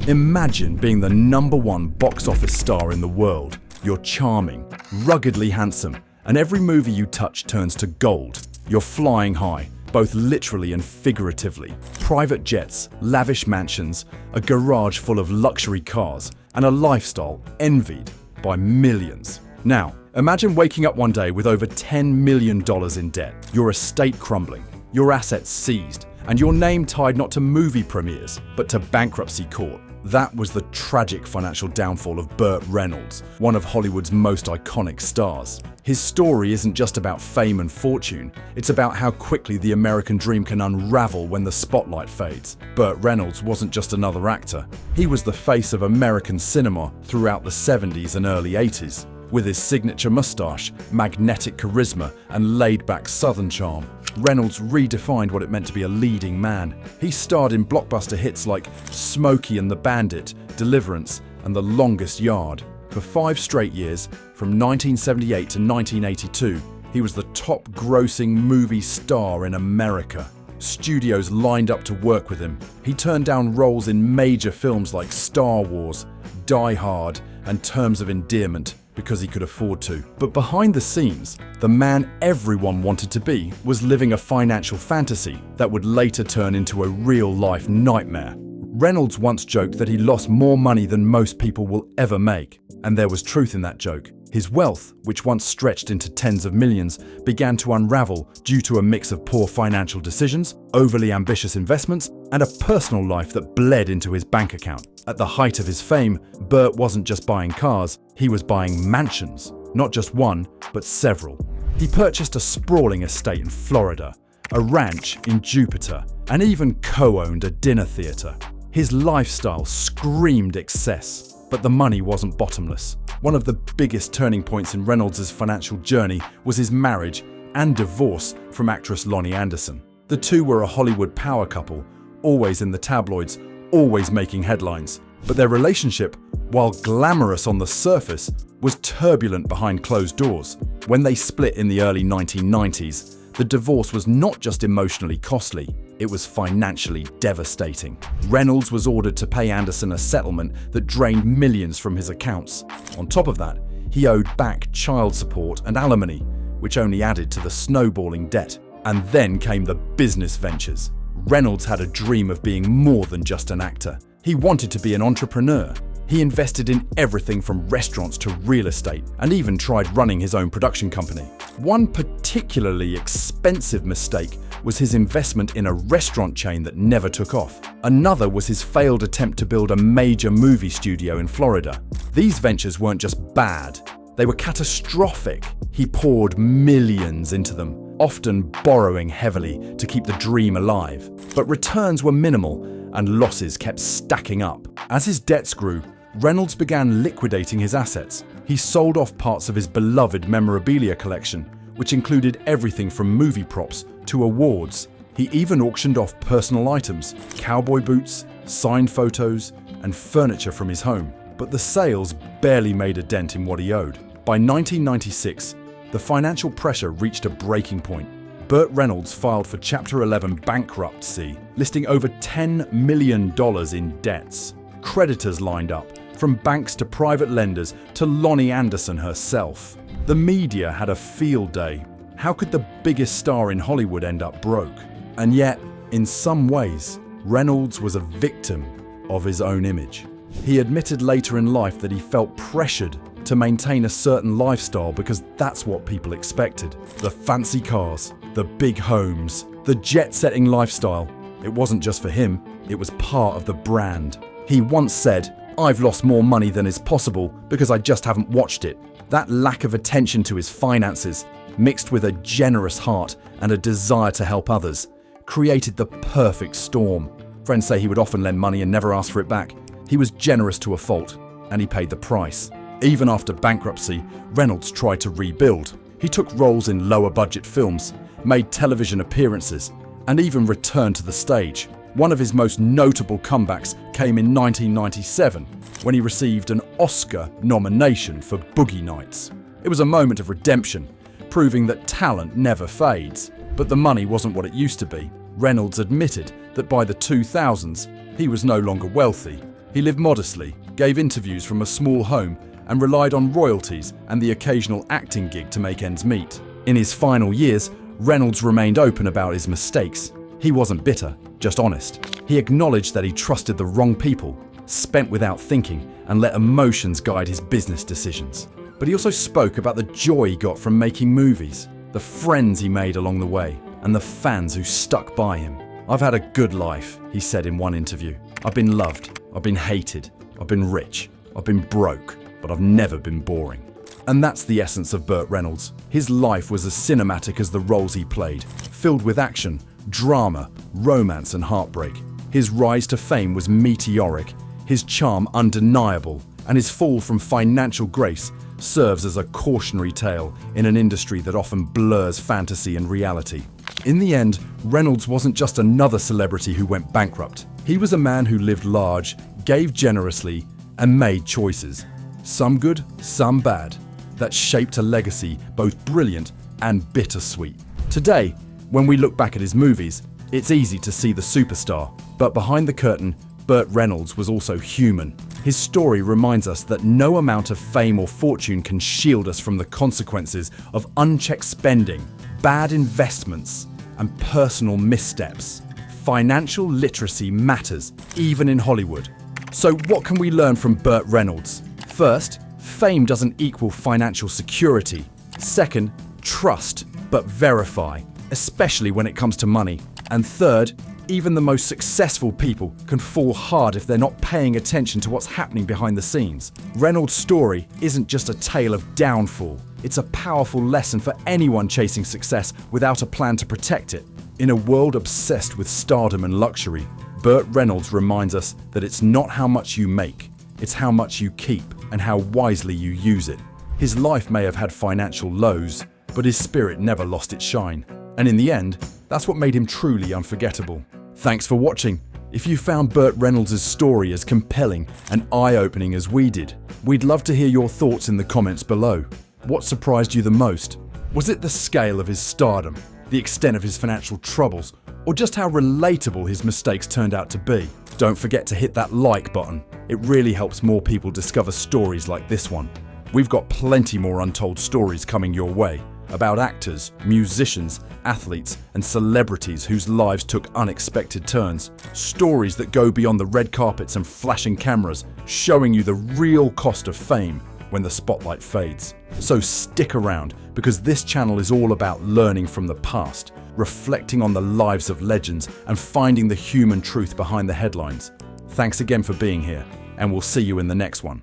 Imagine being the #1 box office star in the world. You're charming, ruggedly handsome, and every movie you touch turns to gold. You're flying high, both literally and figuratively. Private jets, lavish mansions, a garage full of luxury cars, and a lifestyle envied by millions. Now, imagine waking up one day with over $10 million in debt, your estate crumbling, your assets seized, and your name tied not to movie premieres, but to bankruptcy court. That was the tragic financial downfall of Burt Reynolds, one of Hollywood's most iconic stars. His story isn't just about fame and fortune, it's about how quickly the American dream can unravel when the spotlight fades. Burt Reynolds wasn't just another actor. He was the face of American cinema throughout the 70s and early 80s. With his signature mustache, magnetic charisma, and laid-back Southern charm, Reynolds redefined what it meant to be a leading man. He starred in blockbuster hits like Smokey and the Bandit, Deliverance, and The Longest Yard. For 5 straight years, from 1978 to 1982, he was the top-grossing movie star in America. Studios lined up to work with him. He turned down roles in major films like Star Wars, Die Hard, and Terms of Endearment because he could afford to. But behind the scenes, the man everyone wanted to be was living a financial fantasy that would later turn into a real-life nightmare. Reynolds once joked that he lost more money than most people will ever make, and there was truth in that joke. His wealth, which once stretched into tens of millions, began to unravel due to a mix of poor financial decisions, overly ambitious investments, and a personal life that bled into his bank account. At the height of his fame, Burt wasn't just buying cars, he was buying mansions. Not just one, but several. He purchased a sprawling estate in Florida, a ranch in Jupiter, and even co-owned a dinner theater. His lifestyle screamed excess, but the money wasn't bottomless. One of the biggest turning points in Reynolds' financial journey was his marriage and divorce from actress Loni Anderson. The two were a Hollywood power couple, always in the tabloids, always making headlines. But their relationship, while glamorous on the surface, was turbulent behind closed doors. When they split in the early 1990s, the divorce was not just emotionally costly, it was financially devastating. Reynolds was ordered to pay Anderson a settlement that drained millions from his accounts. On top of that, he owed back child support and alimony, which only added to the snowballing debt. And then came the business ventures. Reynolds had a dream of being more than just an actor. He wanted to be an entrepreneur. He invested in everything from restaurants to real estate, and even tried running his own production company. One particularly expensive mistake was his investment in a restaurant chain that never took off. Another was his failed attempt to build a major movie studio in Florida. These ventures weren't just bad, they were catastrophic. He poured millions into them, often borrowing heavily to keep the dream alive. But returns were minimal and losses kept stacking up. As his debts grew, Reynolds began liquidating his assets. He sold off parts of his beloved memorabilia collection, which included everything from movie props to awards. He even auctioned off personal items, cowboy boots, signed photos, and furniture from his home. But the sales barely made a dent in what he owed. By 1996, the financial pressure reached a breaking point. Burt Reynolds filed for Chapter 11 bankruptcy, listing over $10 million in debts. Creditors lined up, from banks to private lenders to Loni Anderson herself. The media had a field day. How could the biggest star in Hollywood end up broke? And yet, in some ways, Reynolds was a victim of his own image. He admitted later in life that he felt pressured to maintain a certain lifestyle because that's what people expected. The fancy cars, the big homes, the jet-setting lifestyle. It wasn't just for him, it was part of the brand. He once said, "I've lost more money than is possible because I just haven't watched it." That lack of attention to his finances, mixed with a generous heart and a desire to help others, created the perfect storm. Friends say he would often lend money and never ask for it back. He was generous to a fault, and he paid the price. Even after bankruptcy, Reynolds tried to rebuild. He took roles in lower-budget films, made television appearances, and even returned to the stage. One of his most notable comebacks came in 1997, when he received an Oscar nomination for Boogie Nights. It was a moment of redemption, proving that talent never fades. But the money wasn't what it used to be. Reynolds admitted that by the 2000s, he was no longer wealthy. He lived modestly, gave interviews from a small home, and relied on royalties and the occasional acting gig to make ends meet. In his final years, Reynolds remained open about his mistakes. He wasn't bitter, just honest. He acknowledged that he trusted the wrong people, spent without thinking, and let emotions guide his business decisions. But he also spoke about the joy he got from making movies, the friends he made along the way, and the fans who stuck by him. "I've had a good life," he said in one interview. "I've been loved, I've been hated, I've been rich, I've been broke, but I've never been boring." And that's the essence of Burt Reynolds. His life was as cinematic as the roles he played, filled with action, drama, romance, and heartbreak. His rise to fame was meteoric, his charm undeniable, and his fall from financial grace serves as a cautionary tale in an industry that often blurs fantasy and reality. In the end, Reynolds wasn't just another celebrity who went bankrupt. He was a man who lived large, gave generously, and made choices, some good, some bad, that shaped a legacy both brilliant and bittersweet. Today, when we look back at his movies, it's easy to see the superstar, but behind the curtain, Burt Reynolds was also human. His story reminds us that no amount of fame or fortune can shield us from the consequences of unchecked spending, bad investments, and personal missteps. Financial literacy matters, even in Hollywood. So what can we learn from Burt Reynolds? First, fame doesn't equal financial security. Second, trust, but verify, especially when it comes to money. And third, even the most successful people can fall hard if they're not paying attention to what's happening behind the scenes. Reynolds' story isn't just a tale of downfall. It's a powerful lesson for anyone chasing success without a plan to protect it. In a world obsessed with stardom and luxury, Burt Reynolds reminds us that it's not how much you make, it's how much you keep and how wisely you use it. His life may have had financial lows, but his spirit never lost its shine. And in the end, that's what made him truly unforgettable. Thanks for watching. If you found Burt Reynolds' story as compelling and eye-opening as we did, we'd love to hear your thoughts in the comments below. What surprised you the most? Was it the scale of his stardom, the extent of his financial troubles, or just how relatable his mistakes turned out to be? Don't forget to hit that like button. It really helps more people discover stories like this one. We've got plenty more untold stories coming your way about actors, musicians, athletes, and celebrities whose lives took unexpected turns. Stories that go beyond the red carpets and flashing cameras, showing you the real cost of fame when the spotlight fades. So stick around, because this channel is all about learning from the past, reflecting on the lives of legends, and finding the human truth behind the headlines. Thanks again for being here, and we'll see you in the next one.